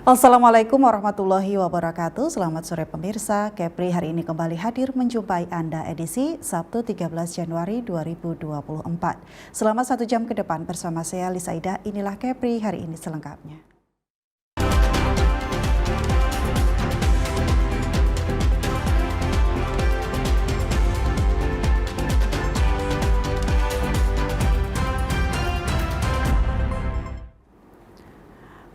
Assalamualaikum warahmatullahi wabarakatuh. Selamat sore pemirsa. Kepri hari ini kembali hadir menjumpai Anda edisi Sabtu 13 Januari 2024. Selama 1 jam ke depan bersama saya Lisaida, inilah Kepri hari ini selengkapnya.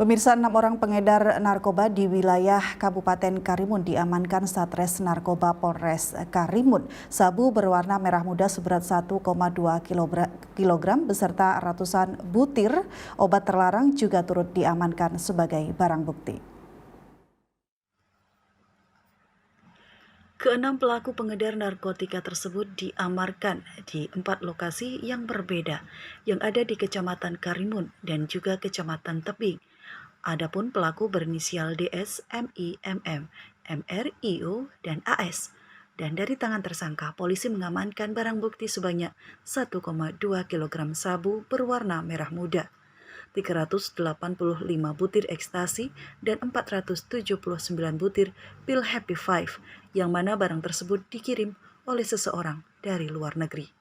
Pemirsa, 6 orang pengedar narkoba di wilayah Kabupaten Karimun diamankan Satres Narkoba Polres Karimun. Sabu berwarna merah muda seberat 1,2 kg beserta ratusan butir obat terlarang juga turut diamankan sebagai barang bukti. Keenam pelaku pengedar narkotika tersebut diamarkan di 4 lokasi yang berbeda yang ada di Kecamatan Karimun dan juga Kecamatan Tebing. Adapun pelaku berinisial DS, MI, MM, MR, IO, dan AS. Dan dari tangan tersangka, polisi mengamankan barang bukti sebanyak 1,2 kg sabu berwarna merah muda, 385 butir ekstasi, dan 479 butir pil Happy Five, yang mana barang tersebut dikirim oleh seseorang dari luar negeri.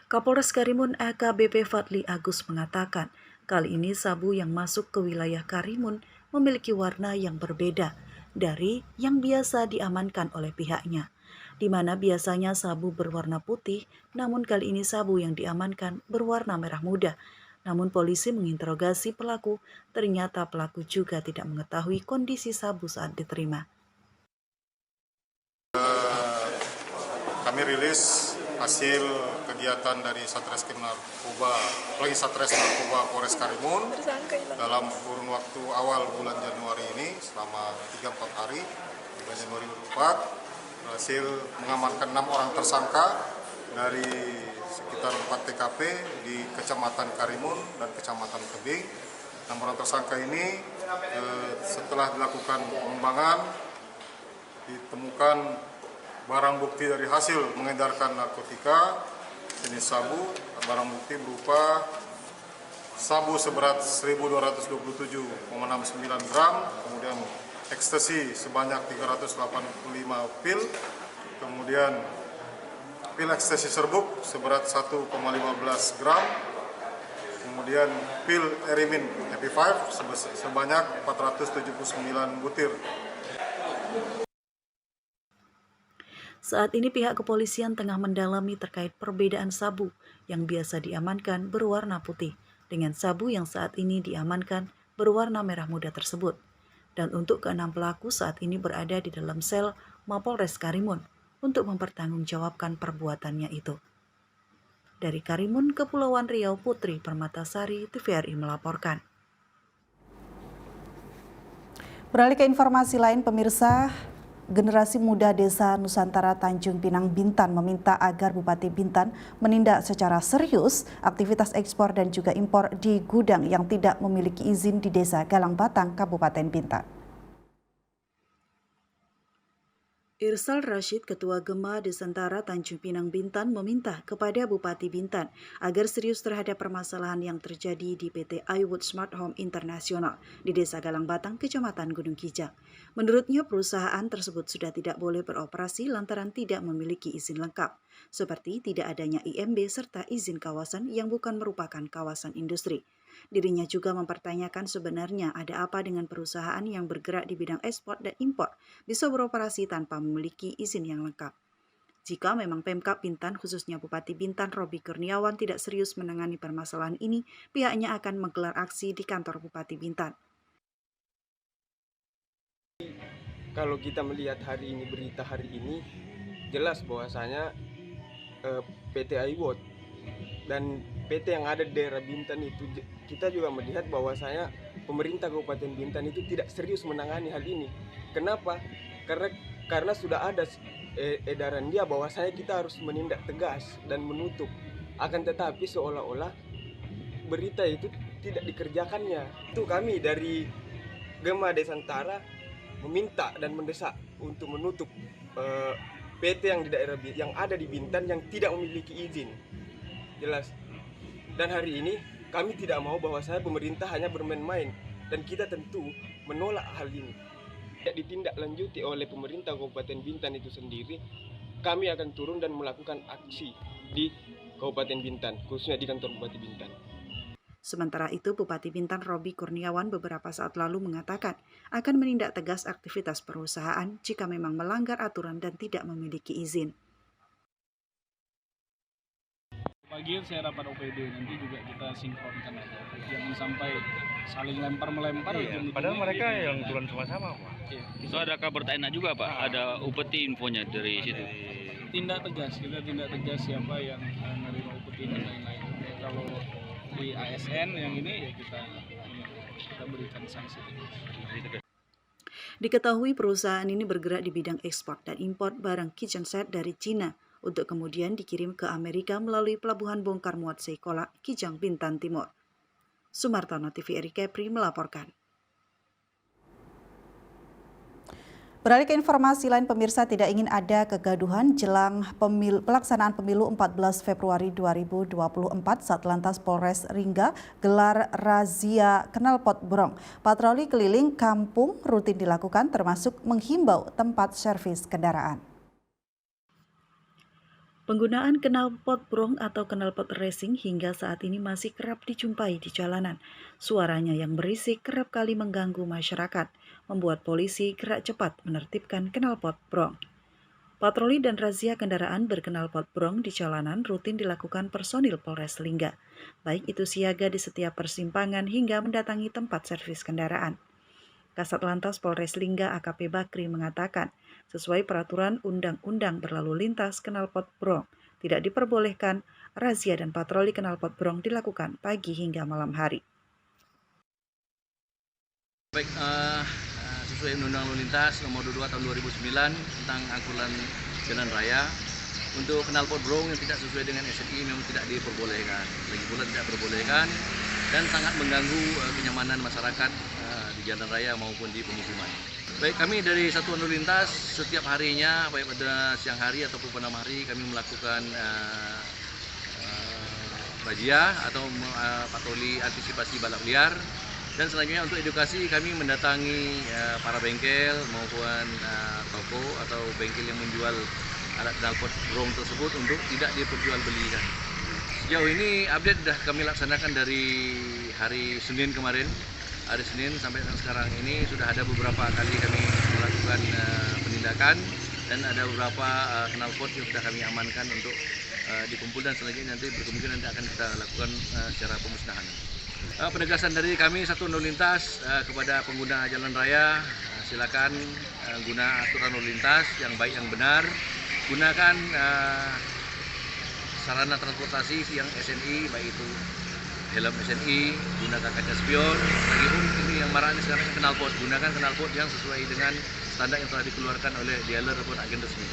Kapolres Karimun AKBP Fadli Agus mengatakan, kali ini sabu yang masuk ke wilayah Karimun memiliki warna yang berbeda dari yang biasa diamankan oleh pihaknya, di mana biasanya sabu berwarna putih, namun kali ini sabu yang diamankan berwarna merah muda. Namun polisi menginterogasi pelaku, ternyata pelaku juga tidak mengetahui kondisi sabu saat diterima. Kami rilis hasil kegiatan dari Satreskrim Narkoba, Satres Narkoba Polres Karimun dalam kurun waktu awal bulan Januari ini selama 3-4 hari bulan Januari 2024 berhasil mengamankan 6 orang tersangka dari sekitar 4 TKP di Kecamatan Karimun dan Kecamatan Tebing. 6 orang tersangka ini setelah dilakukan pengembangan ditemukan barang bukti dari hasil mengedarkan narkotika jenis sabu. Barang bukti berupa sabu seberat 1.227,69 gram, kemudian ekstasi sebanyak 385 pil, kemudian pil ekstasi serbuk seberat 1,15 gram, kemudian pil Erimin Happy Five sebanyak 479 butir. Saat ini pihak kepolisian tengah mendalami terkait perbedaan sabu yang biasa diamankan berwarna putih dengan sabu yang saat ini diamankan berwarna merah muda tersebut. Dan untuk ke-6 pelaku saat ini berada di dalam sel Mapolres Karimun untuk mempertanggungjawabkan perbuatannya itu. Dari Karimun, Kepulauan Riau, Putri Permatasari, TVRI melaporkan. Beralih ke informasi lain, pemirsa. Generasi muda Desa Nusantara Tanjung Pinang Bintan meminta agar Bupati Bintan menindak secara serius aktivitas ekspor dan juga impor di gudang yang tidak memiliki izin di Desa Galang Batang, Kabupaten Bintan. Irsal Rashid, Ketua Gema Desantara Tanjung Pinang Bintan, meminta kepada Bupati Bintan agar serius terhadap permasalahan yang terjadi di PT iWood Smart Home Internasional di Desa Galang Batang, Kecamatan Gunung Kijang. Menurutnya, perusahaan tersebut sudah tidak boleh beroperasi lantaran tidak memiliki izin lengkap, seperti tidak adanya IMB serta izin kawasan yang bukan merupakan kawasan industri. Dirinya juga mempertanyakan sebenarnya ada apa dengan perusahaan yang bergerak di bidang ekspor dan impor bisa beroperasi tanpa memiliki izin yang lengkap. Jika memang Pemkab Bintan, khususnya Bupati Bintan Robi Kurniawan, tidak serius menangani permasalahan ini, pihaknya akan menggelar aksi di kantor Bupati Bintan. Kalau kita melihat hari ini, berita hari ini, jelas bahwasanya PT iWood dan PT yang ada di daerah Bintan itu, kita juga melihat bahwasanya pemerintah Kabupaten Bintan itu tidak serius menangani hal ini. Kenapa? Karena sudah ada edaran dia bahwasanya kita harus menindak tegas dan menutup. Akan tetapi seolah-olah berita itu tidak dikerjakannya. Itu kami dari Gema Desantara meminta dan mendesak untuk menutup PT yang di daerah yang ada di Bintan yang tidak memiliki izin. Jelas. Dan hari ini kami tidak mau bahwa pemerintah hanya bermain-main dan kita tentu menolak hal ini. Tidak ditindaklanjuti oleh pemerintah Kabupaten Bintan itu sendiri, kami akan turun dan melakukan aksi di Kabupaten Bintan, khususnya di kantor Bupati Bintan. Sementara itu, Bupati Bintan Robi Kurniawan beberapa saat lalu mengatakan akan menindak tegas aktivitas perusahaan jika memang melanggar aturan dan tidak memiliki izin. Pagi saya rapat OPD, nanti juga kita sinkronkan aja. Jangan sampai saling lempar-melempar. Iya, padahal mereka yang turun sama-sama, Pak. Iya. Itu ada kabar enak juga, Pak. Ada upeti infonya dari situ. Tindak tegas, kita tindak tegas siapa yang menerima upeti dan lain-lain. Kalau di ASN yang ini ya kita berikan sanksi tegas. Diketahui perusahaan ini bergerak di bidang ekspor dan impor barang kitchen set dari Cina untuk kemudian dikirim ke Amerika melalui pelabuhan bongkar muat Seikola, Kijang, Bintan Timur. Sumartono TV Eri Kepri melaporkan. Beralih ke informasi lain, pemirsa, tidak ingin ada kegaduhan jelang pelaksanaan pemilu 14 Februari 2024 saat Lantas Polres Lingga gelar razia knalpot brong. Patroli keliling kampung rutin dilakukan termasuk menghimbau tempat servis kendaraan. Penggunaan knalpot brong atau knalpot racing hingga saat ini masih kerap dijumpai di jalanan. Suaranya yang berisik kerap kali mengganggu masyarakat, membuat polisi gerak cepat menertibkan knalpot brong. Patroli dan razia kendaraan berknalpot brong di jalanan rutin dilakukan personil Polres Lingga, baik itu siaga di setiap persimpangan hingga mendatangi tempat servis kendaraan. Kasat Lantas Polres Lingga AKP Bakri mengatakan, sesuai peraturan undang-undang berlalu lintas knalpot brong, tidak diperbolehkan razia dan patroli knalpot brong dilakukan pagi hingga malam hari. Baik, sesuai Undang-Undang Lalu Lintas Nomor 22 Tahun 2009 tentang angkutan jalan raya, untuk knalpot brong yang tidak sesuai dengan SNI memang tidak diperbolehkan. Lagi pula tidak diperbolehkan dan sangat mengganggu kenyamanan masyarakat di jalan raya maupun di pemukiman. Baik, kami dari Satuan Lalu Lintas setiap harinya, baik pada siang hari ataupun pada malam hari, kami melakukan razia atau patroli antisipasi balap liar. Dan selanjutnya untuk edukasi kami mendatangi para bengkel maupun toko atau bengkel yang menjual alat knalpot brong tersebut untuk tidak diperjualbelikan. Sejauh ini update sudah kami laksanakan dari hari Senin kemarin. Hari Senin sampai sekarang ini sudah ada beberapa kali kami melakukan penindakan dan ada beberapa knalpot yang sudah kami amankan untuk dikumpul dan selanjutnya nanti berkemungkinan nanti akan kita lakukan secara pemusnahan. Penegasan dari kami Satuan Lalu Lintas kepada pengguna jalan raya, silakan guna aturan lalu lintas yang baik yang benar, gunakan sarana transportasi yang SNI, baik itu helm SNI, gunakan kaca spion. Lagipun ini yang marak ini sekarang knalpot, gunakan knalpot yang sesuai dengan standar yang telah dikeluarkan oleh dealer ataupun agen resmi.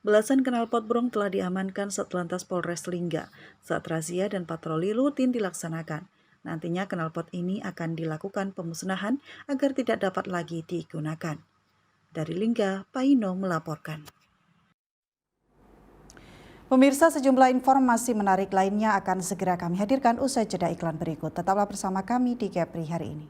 Belasan knalpot brong telah diamankan Satlantas Polres Lingga saat razia dan patroli rutin dilaksanakan. Nantinya knalpot ini akan dilakukan pemusnahan agar tidak dapat lagi digunakan. Dari Lingga, Paino melaporkan. Pemirsa, sejumlah informasi menarik lainnya akan segera kami hadirkan usai jeda iklan berikut. Tetaplah bersama kami di Kepri hari ini.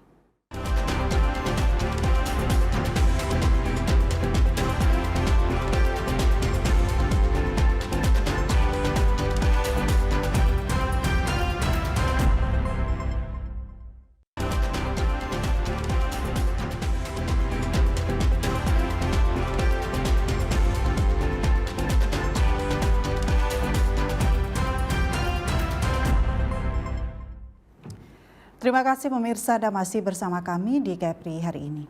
Terima kasih pemirsa Anda masih bersama kami di Kepri hari ini.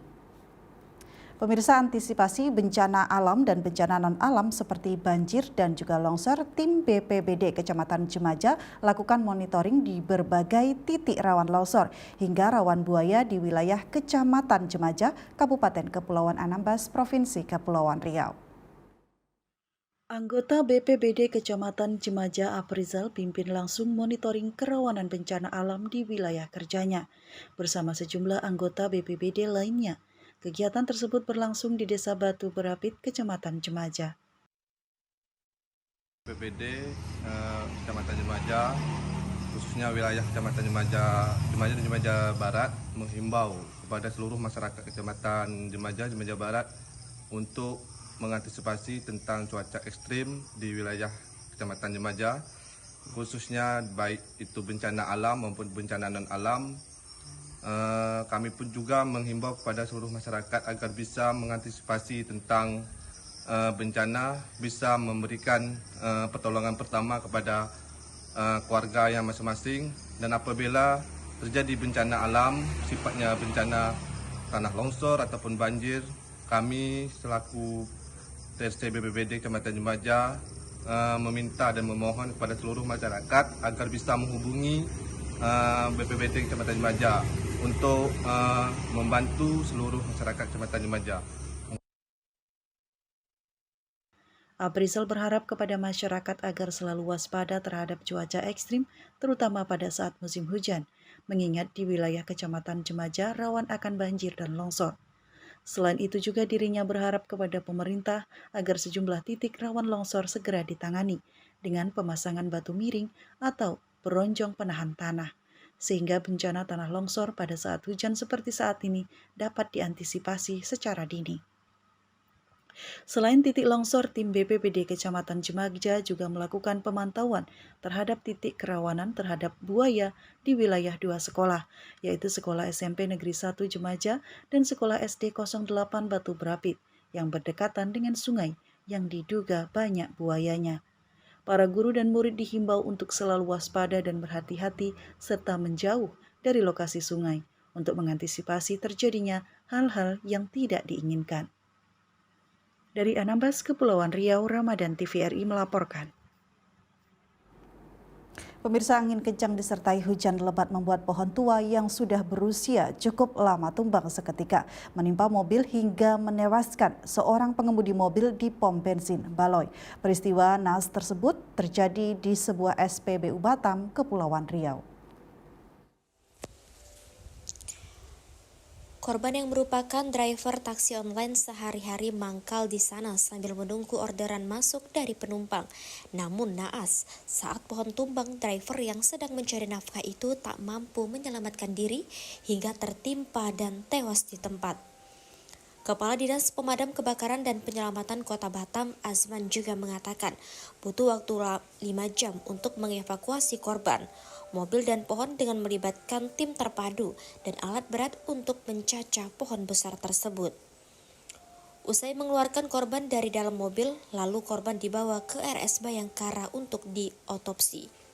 Pemirsa, antisipasi bencana alam dan bencana non-alam seperti banjir dan juga longsor, tim BPBD Kecamatan Jemaja lakukan monitoring di berbagai titik rawan longsor hingga rawan buaya di wilayah Kecamatan Jemaja, Kabupaten Kepulauan Anambas, Provinsi Kepulauan Riau. Anggota BPBD Kecamatan Jemaja Afrizal pimpin langsung monitoring kerawanan bencana alam di wilayah kerjanya bersama sejumlah anggota BPBD lainnya. Kegiatan tersebut berlangsung di Desa Batu Berapit, Kecamatan Jemaja. BPBD Kecamatan Jemaja, khusus khususnya wilayah Kecamatan Jemaja dan Jemaja Barat menghimbau kepada seluruh masyarakat Kecamatan Jemaja Barat untuk mengantisipasi tentang cuaca ekstrim di wilayah Kecamatan Jemaja, khususnya baik itu bencana alam maupun bencana non-alam. Kami pun juga menghimbau kepada seluruh masyarakat agar bisa mengantisipasi tentang bencana, bisa memberikan pertolongan pertama kepada keluarga yang masing-masing, dan apabila terjadi bencana alam sifatnya bencana tanah longsor ataupun banjir, kami selaku TRC BPBD Kecamatan Jemaja meminta dan memohon kepada seluruh masyarakat agar bisa menghubungi BPBD Kecamatan Jemaja untuk membantu seluruh masyarakat Kecamatan Jemaja. Aprizal berharap kepada masyarakat agar selalu waspada terhadap cuaca ekstrim, terutama pada saat musim hujan, mengingat di wilayah Kecamatan Jemaja rawan akan banjir dan longsor. Selain itu juga dirinya berharap kepada pemerintah agar sejumlah titik rawan longsor segera ditangani dengan pemasangan batu miring atau peronjong penahan tanah, sehingga bencana tanah longsor pada saat hujan seperti saat ini dapat diantisipasi secara dini. Selain titik longsor, tim BPBD Kecamatan Jemaja juga melakukan pemantauan terhadap titik kerawanan terhadap buaya di wilayah 2 sekolah, yaitu Sekolah SMP Negeri 1 Jemaja dan Sekolah SD 08 Batu Berapit, yang berdekatan dengan sungai yang diduga banyak buayanya. Para guru dan murid dihimbau untuk selalu waspada dan berhati-hati serta menjauh dari lokasi sungai untuk mengantisipasi terjadinya hal-hal yang tidak diinginkan. Dari Anambas, Kepulauan Riau, Ramadan TVRI melaporkan. Pemirsa, angin kencang disertai hujan lebat membuat pohon tua yang sudah berusia cukup lama tumbang seketika, menimpa mobil hingga menewaskan seorang pengemudi mobil di pom bensin Baloi. Peristiwa naas tersebut terjadi di sebuah SPBU Batam, Kepulauan Riau. Korban yang merupakan driver taksi online sehari-hari mangkal di sana sambil menunggu orderan masuk dari penumpang. Namun naas, saat pohon tumbang, driver yang sedang mencari nafkah itu tak mampu menyelamatkan diri hingga tertimpa dan tewas di tempat. Kepala Dinas Pemadam Kebakaran dan Penyelamatan Kota Batam, Azman, juga mengatakan butuh waktu 5 jam untuk mengevakuasi korban. Mobil dan pohon dengan melibatkan tim terpadu dan alat berat untuk mencacah pohon besar tersebut. Usai mengeluarkan korban dari dalam mobil, lalu korban dibawa ke RS Bayangkara untuk diotopsi.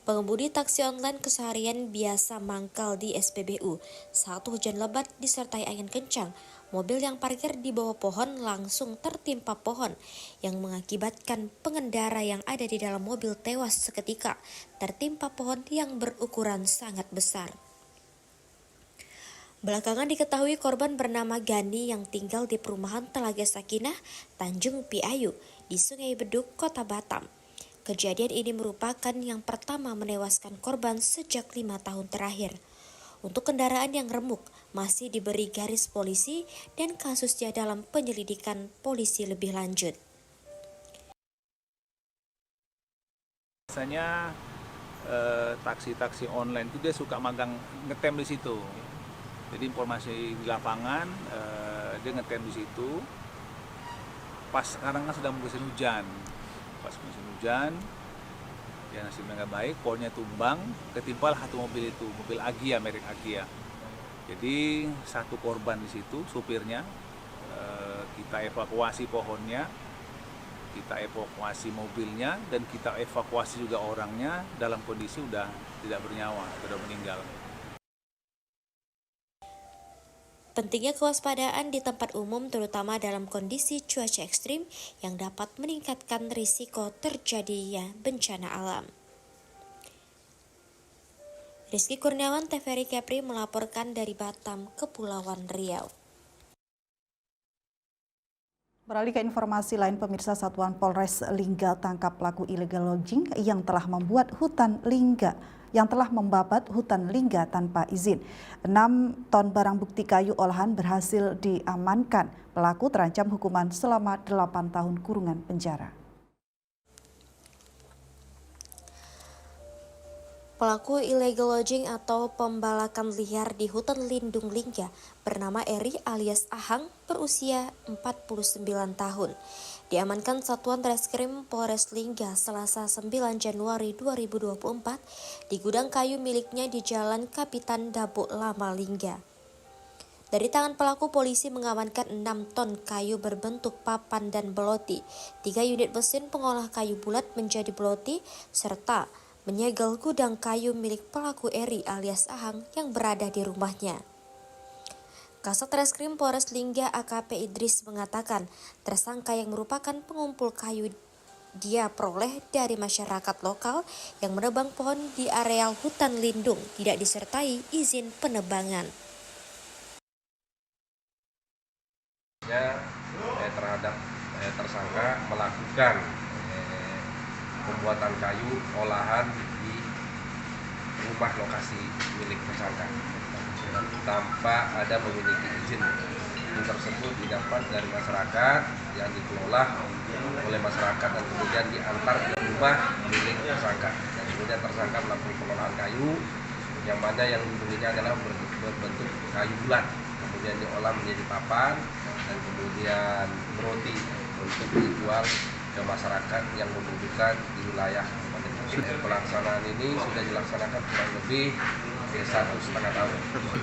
Pengemudi taksi online keseharian biasa mangkal di SPBU. Saat hujan lebat disertai angin kencang, mobil yang parkir di bawah pohon langsung tertimpa pohon yang mengakibatkan pengendara yang ada di dalam mobil tewas seketika tertimpa pohon yang berukuran sangat besar. Belakangan diketahui korban bernama Gani yang tinggal di perumahan Telaga Sakinah, Tanjung Piayu, di Sungai Beduk, Kota Batam. Kejadian ini merupakan yang pertama menewaskan korban sejak 5 tahun terakhir. Untuk kendaraan yang remuk masih diberi garis polisi dan kasusnya dalam penyelidikan polisi lebih lanjut. Biasanya taksi-taksi online itu dia suka magang ngetem di situ. Jadi informasi di lapangan dia ngetem di situ. Pas sekarang kan sedang musim hujan. Pas musim hujan, ya nasibnya nggak baik, pohonnya tumbang, ketimpal satu mobil itu, mobil Agia, merek Agia. Jadi satu korban di situ, supirnya, kita evakuasi pohonnya, kita evakuasi mobilnya, dan kita evakuasi juga orangnya dalam kondisi udah tidak bernyawa, sudah meninggal. Pentingnya kewaspadaan di tempat umum terutama dalam kondisi cuaca ekstrim yang dapat meningkatkan risiko terjadinya bencana alam. Rizky Kurniawan, TVRI Kepri melaporkan dari Batam, Kepulauan Riau. Beralih ke informasi lain, pemirsa, Satuan Polres Lingga tangkap pelaku illegal logging yang telah membabat hutan lingga tanpa izin. 6 ton barang bukti kayu olahan berhasil diamankan. Pelaku terancam hukuman selama 8 tahun kurungan penjara. Pelaku illegal lodging atau pembalakan liar di hutan lindung Lingga bernama Eri alias Ahang berusia 49 tahun. Diamankan Satuan Reskrim Polres Lingga Selasa 9 Januari 2024 di gudang kayu miliknya di Jalan Kapitan Dabuk Lama Lingga. Dari tangan pelaku, polisi mengamankan 6 ton kayu berbentuk papan dan beloti, 3 unit mesin pengolah kayu bulat menjadi beloti, serta menyegel gudang kayu milik pelaku Eri alias Ahang yang berada di rumahnya. Kasat Reskrim Polres Lingga AKP Idris mengatakan tersangka yang merupakan pengumpul kayu dia peroleh dari masyarakat lokal yang menebang pohon di areal hutan lindung tidak disertai izin penebangan. Terhadap tersangka melakukan pembuatan kayu olahan di rumah lokasi milik tersangka tanpa ada memiliki izin. Izin tersebut didapat dari masyarakat yang dikelola oleh masyarakat dan kemudian diantar ke rumah milik tersangka. Dan kemudian tersangka melakukan pengelolaan kayu yang mana yang dibelinya adalah berbentuk kayu bulat, kemudian diolah menjadi papan dan kemudian roti untuk dijual ke masyarakat yang membutuhkan di wilayah Kabupaten Gresik. Pelaksanaan ini sudah dilaksanakan kurang lebih 1,5 tahun.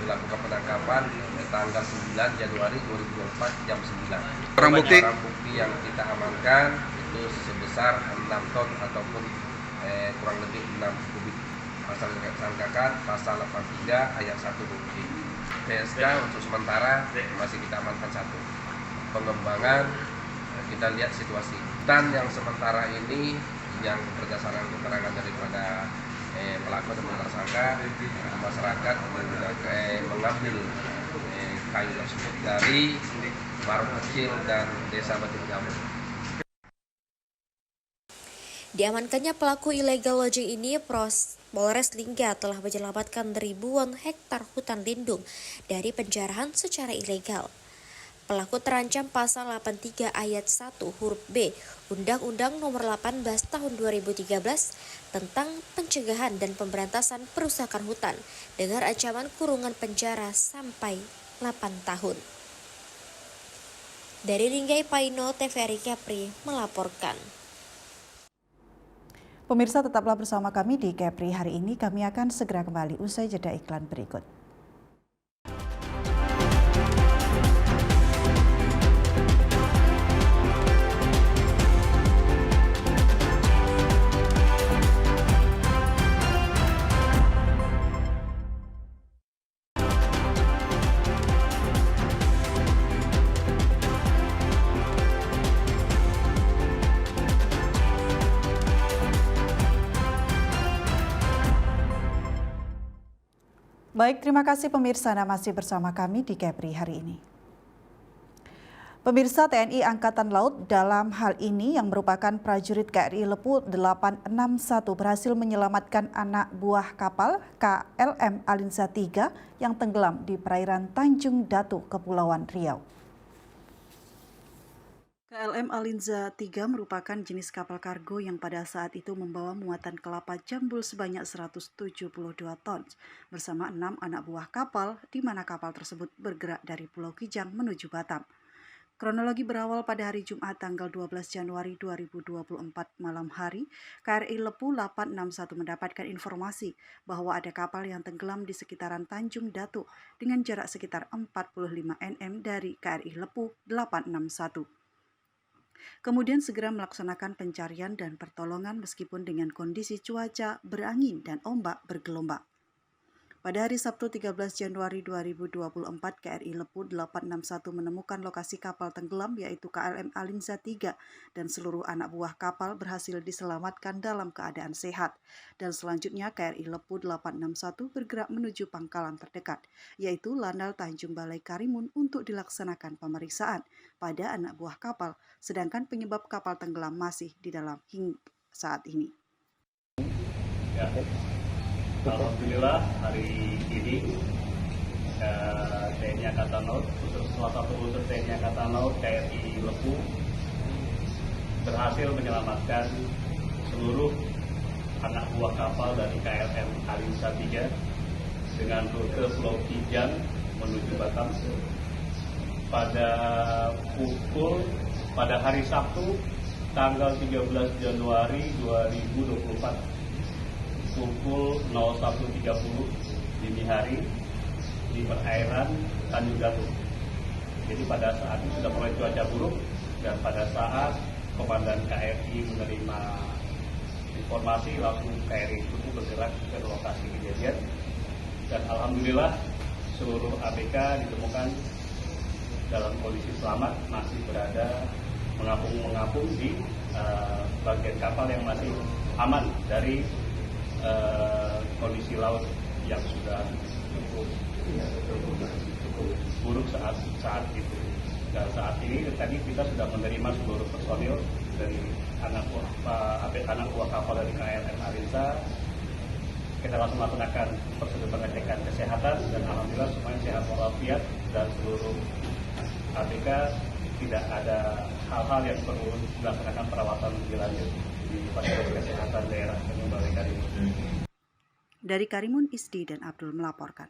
Dilakukan penangkapan tanggal 9 Januari 2024 jam 9. Barang bukti yang kita amankan itu sebesar 6 ton ataupun kurang lebih 6 kubik. Pasal yang disangkakan pasal 83 ayat 1 huruf I. PSK untuk sementara masih kita amankan 1. Pengembangan kita lihat situasi. Dan yang sementara ini yang berdasarkan keterangan daripada pelaku dan tersangka, masyarakat mengambil kayu tersebut dari warung kecil dan desa Batu Gamu. Diamankannya pelaku illegal lodging ini, Polres Lingga telah menyelamatkan ribuan hektar hutan lindung dari penjarahan secara ilegal. Pelaku terancam pasal 83 ayat 1 huruf B Undang-Undang Nomor 18 Tahun 2013 tentang pencegahan dan pemberantasan perusakan hutan dengan ancaman kurungan penjara sampai 8 tahun. Dari Linggai Paino, TVRI Kepri melaporkan. Pemirsa, tetaplah bersama kami di Kepri hari ini. Kami akan segera kembali usai jeda iklan berikut. Baik, terima kasih pemirsa, Anda masih bersama kami di Kepri hari ini. Pemirsa, TNI Angkatan Laut dalam hal ini yang merupakan prajurit KRI Lepu 861 berhasil menyelamatkan anak buah kapal KLM Alinza 3 yang tenggelam di perairan Tanjung Datu, Kepulauan Riau. KLM Alinza 3 merupakan jenis kapal kargo yang pada saat itu membawa muatan kelapa jambul sebanyak 172 ton bersama 6 anak buah kapal, di mana kapal tersebut bergerak dari Pulau Kijang menuju Batam. Kronologi berawal pada hari Jumat tanggal 12 Januari 2024 malam hari, KRI Lepu 861 mendapatkan informasi bahwa ada kapal yang tenggelam di sekitaran Tanjung Datu dengan jarak sekitar 45 nm dari KRI Lepu 861. Kemudian segera melaksanakan pencarian dan pertolongan meskipun dengan kondisi cuaca berangin dan ombak bergelombang. Pada hari Sabtu 13 Januari 2024, KRI Lepu 861 menemukan lokasi kapal tenggelam yaitu KLM Alinza 3 dan seluruh anak buah kapal berhasil diselamatkan dalam keadaan sehat. Dan selanjutnya KRI Lepu 861 bergerak menuju pangkalan terdekat, yaitu Landal Tanjung Balai Karimun untuk dilaksanakan pemeriksaan pada anak buah kapal, sedangkan penyebab kapal tenggelam masih di dalam hingga saat ini. Ya. Alhamdulillah hari ini TNI Angkatan Laut, salah satu unsur TNI Angkatan Laut KRI Lepu berhasil menyelamatkan seluruh anak buah kapal dari KLM Alinsa 3 dengan rute Pulau Kijang menuju Batam pada hari Sabtu tanggal 13 Januari 2024 pukul 01.30 dini hari di perairan Tanjung Jatuh. Jadi pada saat itu sudah mulai cuaca buruk dan pada saat Komandan KRI menerima informasi langsung KRI itu bergerak ke lokasi kejadian dan alhamdulillah seluruh ABK ditemukan dalam kondisi selamat, masih berada mengapung di bagian kapal yang masih aman dari kondisi laut yang sudah cukup buruk saat itu. Dan saat ini tadi kita sudah menerima seluruh personil dari anak buah kapal dari KLM Alinsa. Kita langsung melakukan prosedur pengecekan kesehatan dan alhamdulillah semuanya sehat walafiat dan seluruh ABK tidak ada hal-hal yang perlu dilaksanakan perawatan lebih lanjut di fasilitas kesehatan daerah Tanjung Balai Karimun. Dari Karimun, Isdi dan Abdul melaporkan.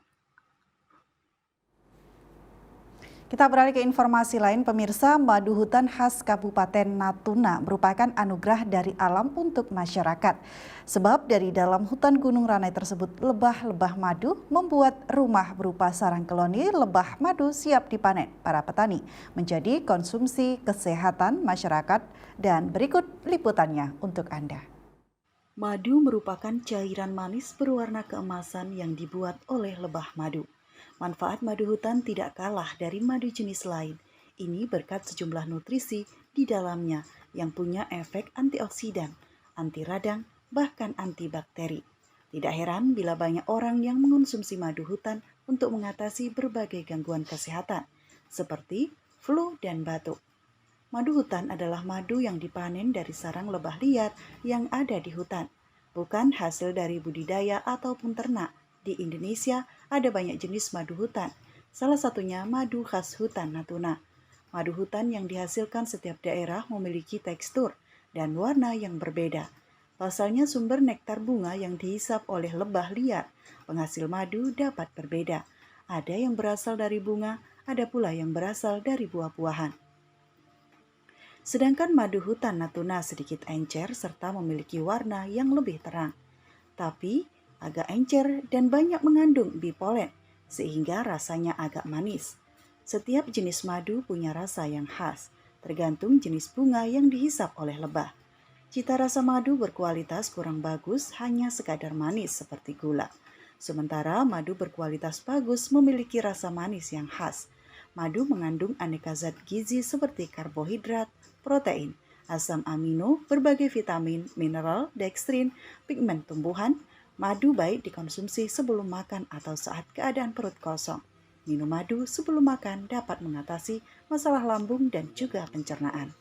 Kita beralih ke informasi lain, pemirsa. Madu hutan khas Kabupaten Natuna merupakan anugerah dari alam untuk masyarakat. Sebab dari dalam hutan Gunung Ranai tersebut, lebah-lebah madu membuat rumah berupa sarang koloni lebah madu siap dipanen para petani menjadi konsumsi kesehatan masyarakat. Dan berikut liputannya untuk Anda. Madu merupakan cairan manis berwarna keemasan yang dibuat oleh lebah madu. Manfaat madu hutan tidak kalah dari madu jenis lain. Ini berkat sejumlah nutrisi di dalamnya yang punya efek antioksidan, anti radang, bahkan antibakteri. Tidak heran bila banyak orang yang mengonsumsi madu hutan untuk mengatasi berbagai gangguan kesehatan, seperti flu dan batuk. Madu hutan adalah madu yang dipanen dari sarang lebah liar yang ada di hutan, bukan hasil dari budidaya ataupun ternak. Di Indonesia ada banyak jenis madu hutan, salah satunya madu khas hutan Natuna. Madu hutan yang dihasilkan setiap daerah memiliki tekstur dan warna yang berbeda. Pasalnya sumber nektar bunga yang dihisap oleh lebah liar, penghasil madu dapat berbeda. Ada yang berasal dari bunga, ada pula yang berasal dari buah-buahan. Sedangkan madu hutan Natuna sedikit encer serta memiliki warna yang lebih terang. Tapi agak encer dan banyak mengandung bipolen, sehingga rasanya agak manis. Setiap jenis madu punya rasa yang khas, tergantung jenis bunga yang dihisap oleh lebah. Cita rasa madu berkualitas kurang bagus hanya sekadar manis seperti gula. Sementara madu berkualitas bagus memiliki rasa manis yang khas. Madu mengandung aneka zat gizi seperti karbohidrat, protein, asam amino, berbagai vitamin, mineral, dekstrin, pigmen tumbuhan. Madu baik dikonsumsi sebelum makan atau saat keadaan perut kosong. Minum madu sebelum makan dapat mengatasi masalah lambung dan juga pencernaan.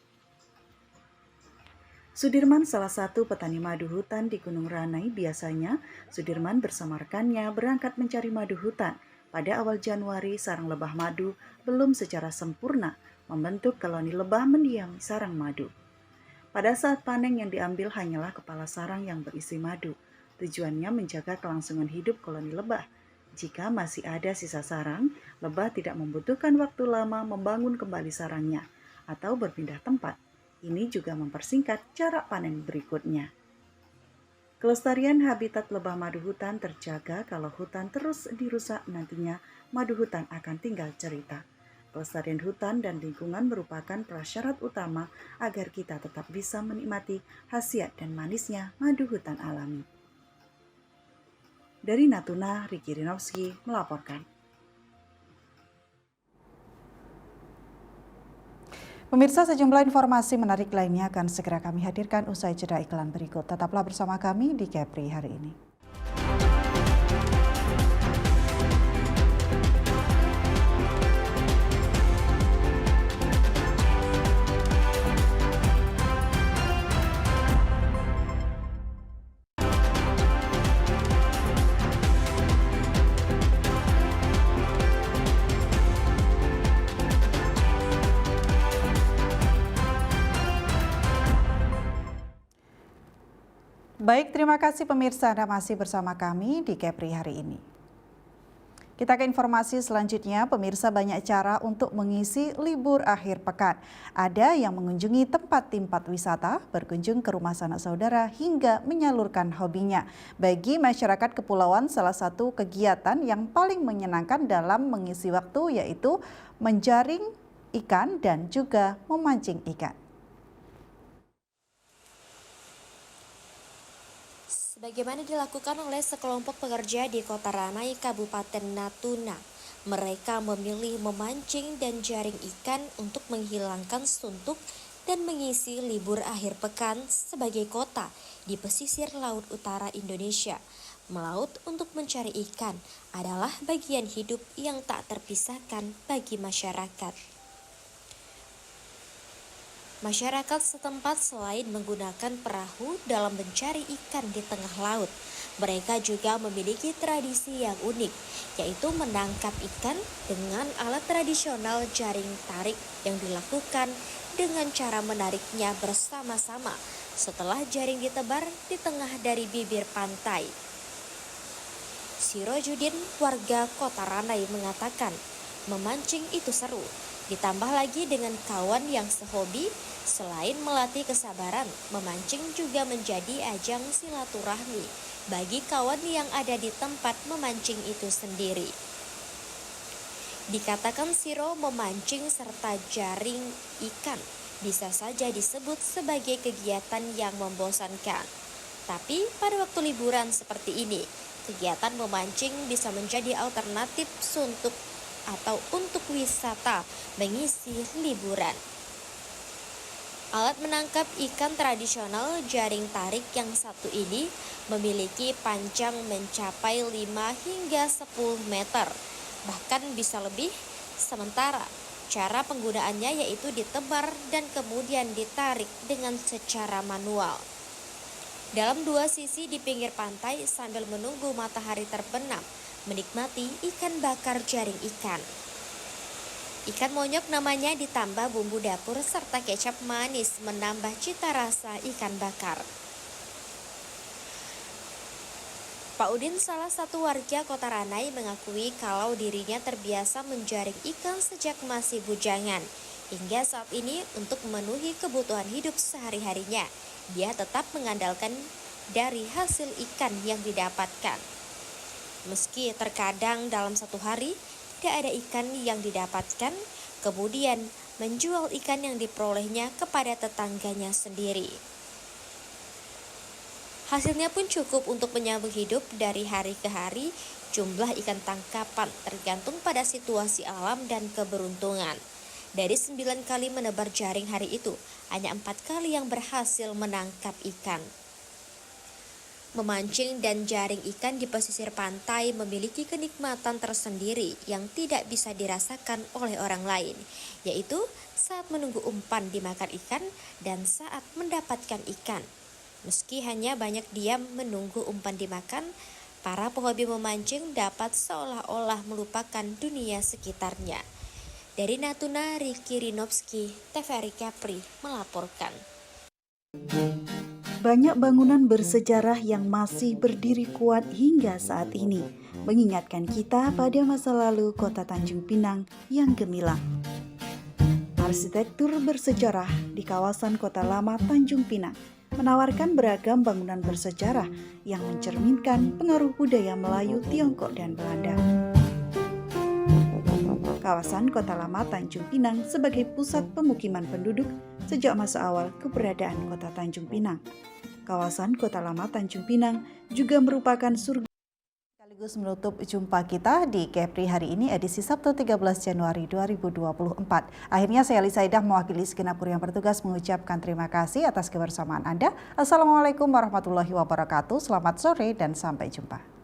Sudirman salah satu petani madu hutan di Gunung Ranai. Biasanya Sudirman bersama rekannya berangkat mencari madu hutan. Pada awal Januari, sarang lebah madu belum secara sempurna membentuk koloni lebah mendiami sarang madu. Pada saat panen yang diambil hanyalah kepala sarang yang berisi madu. Tujuannya menjaga kelangsungan hidup koloni lebah. Jika masih ada sisa sarang, lebah tidak membutuhkan waktu lama membangun kembali sarangnya atau berpindah tempat. Ini juga mempersingkat jarak panen berikutnya. Kelestarian habitat lebah madu hutan terjaga. Kalau hutan terus dirusak, nantinya madu hutan akan tinggal cerita. Kelestarian hutan dan lingkungan merupakan prasyarat utama agar kita tetap bisa menikmati khasiat dan manisnya madu hutan alami. Dari Natuna, Riki Rinowski melaporkan. Pemirsa, sejumlah informasi menarik lainnya akan segera kami hadirkan usai jeda iklan berikut. Tetaplah bersama kami di Kepri hari ini. Baik, terima kasih pemirsa Anda masih bersama kami di Kepri hari ini. Kita ke informasi selanjutnya, pemirsa, banyak cara untuk mengisi libur akhir pekan. Ada yang mengunjungi tempat-tempat wisata, berkunjung ke rumah sanak saudara, hingga menyalurkan hobinya. Bagi masyarakat kepulauan, salah satu kegiatan yang paling menyenangkan dalam mengisi waktu yaitu menjaring ikan dan juga memancing ikan. Sebagaimana dilakukan oleh sekelompok pekerja di Kota Ranai, Kabupaten Natuna. Mereka memilih memancing dan jaring ikan untuk menghilangkan suntuk dan mengisi libur akhir pekan sebagai kota di pesisir laut utara Indonesia. Melaut untuk mencari ikan adalah bagian hidup yang tak terpisahkan bagi masyarakat. Masyarakat setempat selain menggunakan perahu dalam mencari ikan di tengah laut, mereka juga memiliki tradisi yang unik, yaitu menangkap ikan dengan alat tradisional jaring tarik yang dilakukan dengan cara menariknya bersama-sama setelah jaring ditebar di tengah dari bibir pantai. Sirojudin, warga Kota Ranai, mengatakan memancing itu seru. Ditambah lagi dengan kawan yang sehobi, selain melatih kesabaran, memancing juga menjadi ajang silaturahmi bagi kawan yang ada di tempat memancing itu sendiri. Dikatakan Siro, memancing serta jaring ikan bisa saja disebut sebagai kegiatan yang membosankan. Tapi pada waktu liburan seperti ini, kegiatan memancing bisa menjadi alternatif untuk wisata mengisi liburan. Alat menangkap ikan tradisional jaring tarik yang satu ini memiliki panjang mencapai 5 hingga 10 meter, bahkan bisa lebih. Sementara cara penggunaannya yaitu ditebar dan kemudian ditarik dengan secara manual. Dalam dua sisi di pinggir pantai sambil menunggu matahari terbenam, menikmati ikan bakar jaring ikan. Ikan monyok namanya, ditambah bumbu dapur serta kecap manis menambah cita rasa ikan bakar. Pak Udin, salah satu warga Kota Ranai, mengakui kalau dirinya terbiasa menjaring ikan sejak masih bujangan. Hingga saat ini untuk memenuhi kebutuhan hidup sehari-harinya, dia tetap mengandalkan dari hasil ikan yang didapatkan. Meski terkadang dalam satu hari tidak ada ikan yang didapatkan, kemudian menjual ikan yang diperolehnya kepada tetangganya sendiri. Hasilnya pun cukup untuk menyambung hidup dari hari ke hari. Jumlah ikan tangkapan tergantung pada situasi alam dan keberuntungan. Dari 9 kali menebar jaring hari itu, hanya 4 kali yang berhasil menangkap ikan. Memancing dan jaring ikan di pesisir pantai memiliki kenikmatan tersendiri yang tidak bisa dirasakan oleh orang lain, yaitu saat menunggu umpan dimakan ikan dan saat mendapatkan ikan. Meski hanya banyak diam menunggu umpan dimakan, para pehobi memancing dapat seolah-olah melupakan dunia sekitarnya. Dari Natuna, Ricky Rinovski, TVRI Kepri melaporkan. Banyak bangunan bersejarah yang masih berdiri kuat hingga saat ini, mengingatkan kita pada masa lalu Kota Tanjung Pinang yang gemilang. Arsitektur bersejarah di kawasan Kota Lama Tanjung Pinang menawarkan beragam bangunan bersejarah yang mencerminkan pengaruh budaya Melayu, Tiongkok, dan Belanda. Kawasan Kota Lama Tanjung Pinang sebagai pusat pemukiman penduduk sejak masa awal keberadaan Kota Tanjung Pinang. Kawasan Kota Lama Tanjung Pinang juga merupakan surga. Sekaligus menutup jumpa kita di Kepri hari ini edisi Sabtu 13 Januari 2024. Akhirnya saya Lisa Idah mewakili segenap kru yang bertugas mengucapkan terima kasih atas kebersamaan Anda. Assalamualaikum warahmatullahi wabarakatuh. Selamat sore dan sampai jumpa.